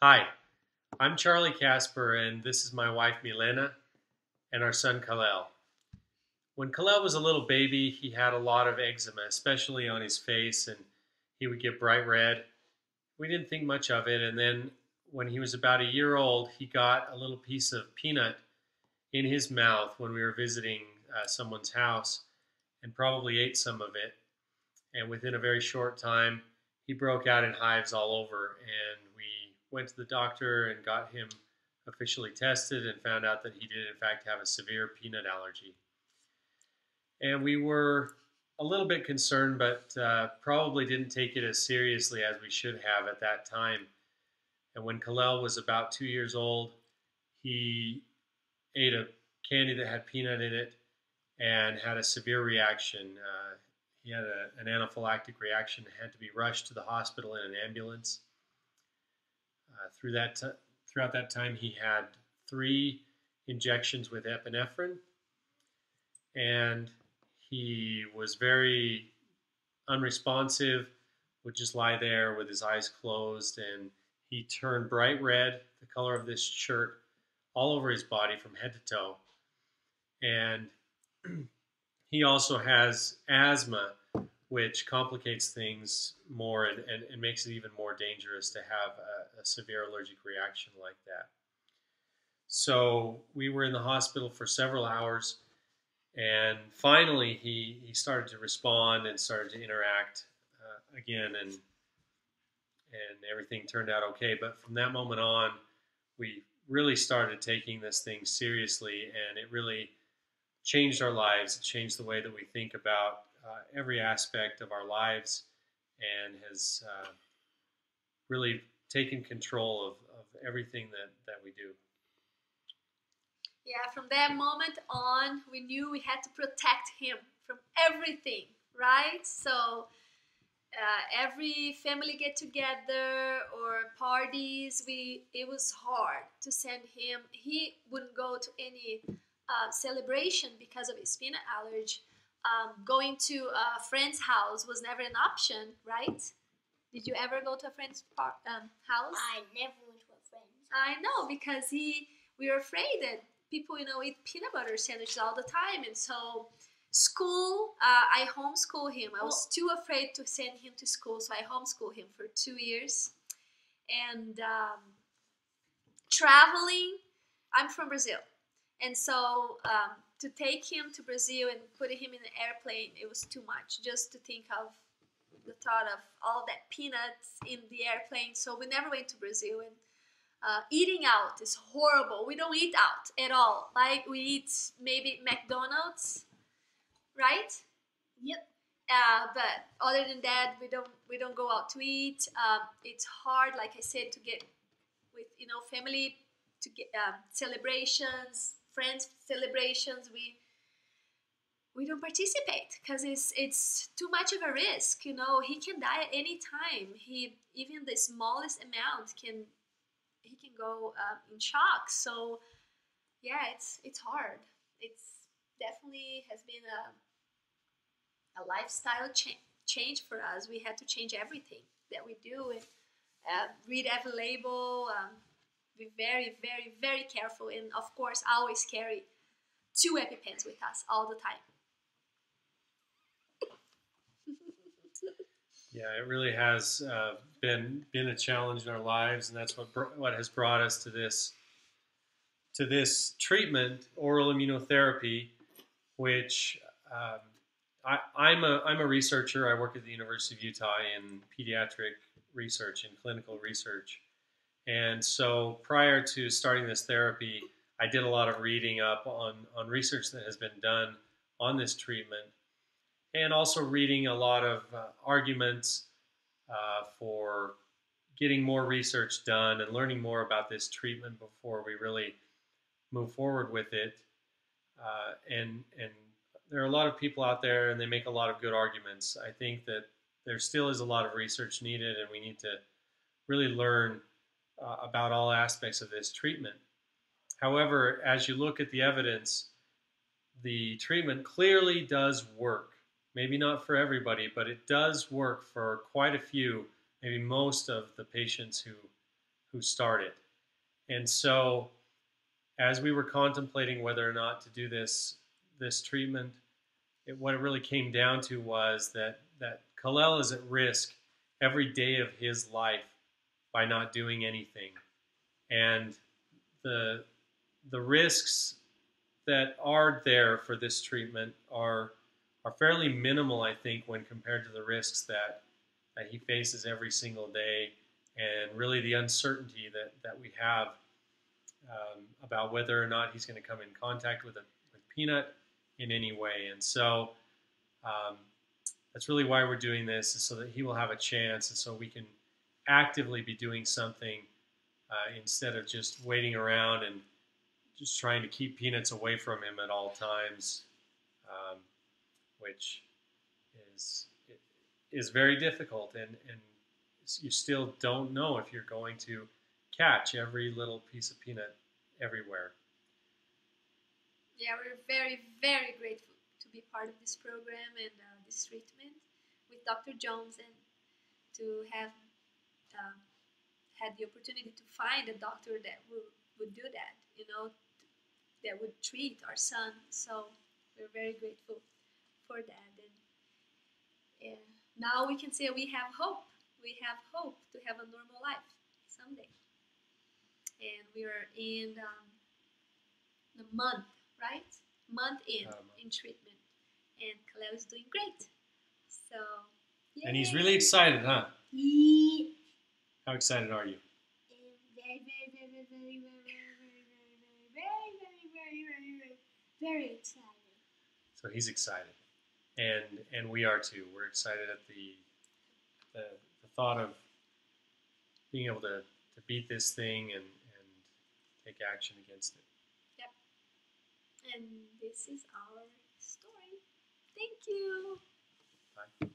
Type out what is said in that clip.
Hi, I'm Charlie Casper, and this is my wife Milena and our son Kalel. When Kalel was a little baby, he had a lot of eczema, especially on his face, and he would get bright red. We didn't think much of it, and then when he was about a year old, he got a little piece of peanut in his mouth when we were visiting someone's house and probably ate some of it. And within a very short time, he broke out in hives all over. And we went to the doctor and got him officially tested and found out that he did, in fact, have a severe peanut allergy. And we were a little bit concerned, but probably didn't take it as seriously as we should have at that time. And when Kalel was about 2 years old, he ate a candy that had peanut in it and had a severe reaction. He had an anaphylactic reaction and had to be rushed to the hospital in an ambulance. Throughout that time, he had 3 injections with epinephrine, and he was very unresponsive, would just lie there with his eyes closed, and he turned bright red, the color of this shirt, all over his body from head to toe. And he also has asthma, which complicates things more and makes it even more dangerous to have a severe allergic reaction like that. So we were in the hospital for several hours, and finally he started to respond and started to interact again, and everything turned out okay. But from that moment on, we really started taking this thing seriously, and it really changed our lives. It changed the way that we think about every aspect of our lives, and has really taken control of everything that we do. Yeah, from that moment on, we knew we had to protect him from everything, right? So every family get together or parties, it was hard to send him. He wouldn't go to any celebration because of his peanut allergy. Going to a friend's house was never an option, right? Did you ever go to a friend's house? I never went to a friend's. I know, because we were afraid that people, eat peanut butter sandwiches all the time, and so school, I homeschool him. I was too afraid to send him to school, so I homeschool him for 2 years. And traveling, I'm from Brazil, and so to take him to Brazil and put him in an airplane, it was too much just to think of the thought of all that peanuts in the airplane. So we never went to Brazil, and eating out is horrible. We don't eat out at all. Like, we eat maybe McDonald's, right? Yep. But other than that, we don't go out to eat. It's hard, like I said, to get with family, to get celebrations, friends celebrations. We don't participate because it's too much of a risk. He can die at any time. Even the smallest amount he can go in shock. So yeah, it's hard. It's definitely has been a lifestyle change for us. We had to change everything that we do, and read every label. Be very, very, very careful, and of course, always carry 2 EpiPens with us all the time. Yeah, it really has been a challenge in our lives, and that's what has brought us to this treatment, oral immunotherapy, which I'm a researcher. I work at the University of Utah in pediatric research and clinical research, and so prior to starting this therapy, I did a lot of reading up on research that has been done on this treatment, and also reading a lot of arguments for getting more research done and learning more about this treatment before we really move forward with it. And there are a lot of people out there, and they make a lot of good arguments. I think that there still is a lot of research needed, and we need to really learn about all aspects of this treatment. However, as you look at the evidence, the treatment clearly does work. Maybe not for everybody, but it does work for quite a few, maybe most of the patients who who started. And so, as we were contemplating whether or not to do this treatment, what it really came down to was that Kalel is at risk every day of his life by not doing anything, and the risks that are there for this treatment are fairly minimal, I think, when compared to the risks that he faces every single day, and really the uncertainty that we have about whether or not he's going to come in contact with Peanut in any way. And so that's really why we're doing this, is so that he will have a chance, and so we can actively be doing something instead of just waiting around and just trying to keep Peanuts away from him at all times, which is very difficult, and you still don't know if you're going to catch every little piece of peanut everywhere. Yeah, we're very, very grateful to be part of this program and this treatment with Dr. Jones, and to have had the opportunity to find a doctor that would do that, that would treat our son. So we're very grateful for that. And now we can say we have hope. We have hope to have a normal life someday. And we are in the month, right? Month in treatment. And Kalel is doing great. So, yay. And he's really excited, huh? Yeah. How excited are you? Very, very, very, very, very, very, very, very, very, very excited. So he's excited, and we are too. We're excited at the thought of being able to beat this thing and take action against it. Yep. And this is our story. Thank you. Bye.